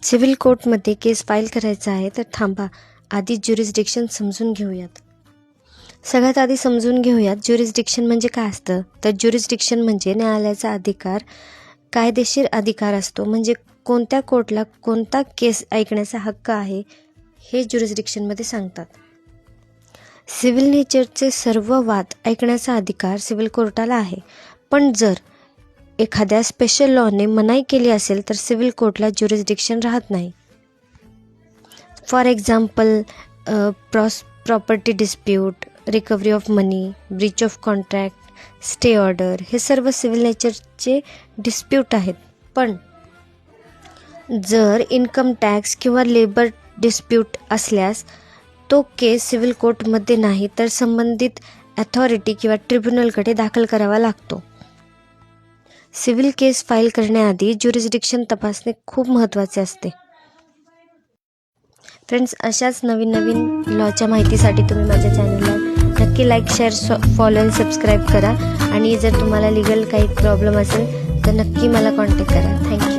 Civil कोर्टमध्ये केस file करायचा आहे तर थांबा, आधी ज्युरिस्डिक्शन समजून घेऊयात. सगळ्यात आधी समजून घेऊयात ज्युरिस्डिक्शन म्हणजे काय असतं. तर ज्युरिस्डिक्शन म्हणजे न्यायालयाचा अधिकार, कायदेशीर अधिकार असतो. म्हणजे कोणत्या कोर्टला कोणता केस ऐकण्याचा हक्क आहे हे ज्युरिस्डिक्शनमध्ये सांगतात. सिव्हिल नेचरचे सर्व वाद ऐकण्याचा अधिकार सिव्हिल कोर्टाला आहे. पण जर एखाद्या स्पेशल लॉने मनाई केली असेल तर सिव्हिल कोर्टला ज्युरिस्डिक्शन राहत नाही. For example property dispute, recovery of money, Breach of contract, stay order, हे सर्व सिव्हिल नेचरचे डिस्प्यूट आहेत. पण जर इन्कम टॅक्स किंवा लेबर डिस्प्यूट असल्यास तो केस सिव्हिल कोर्टमध्ये नाही तर संबंधित अथॉरिटी किंवा ट्रिब्युनलकडे दाखल करावा लागतो. सिव्हिल केस फाईल करण्याआधी ज्युरिस्डिक्शन तपासणे खूप महत्त्वाचे असते. फ्रेंड्स, अशाच नवीन लॉच्या माहितीसाठी तुम्ही माझ्या चॅनलला नक्की लाईक, शेअर, फॉलो आणि सबस्क्राईब करा. आणि जर तुम्हाला लिगल काही प्रॉब्लेम असेल तर नक्की मला कॉन्टॅक्ट करा. थँक्यू.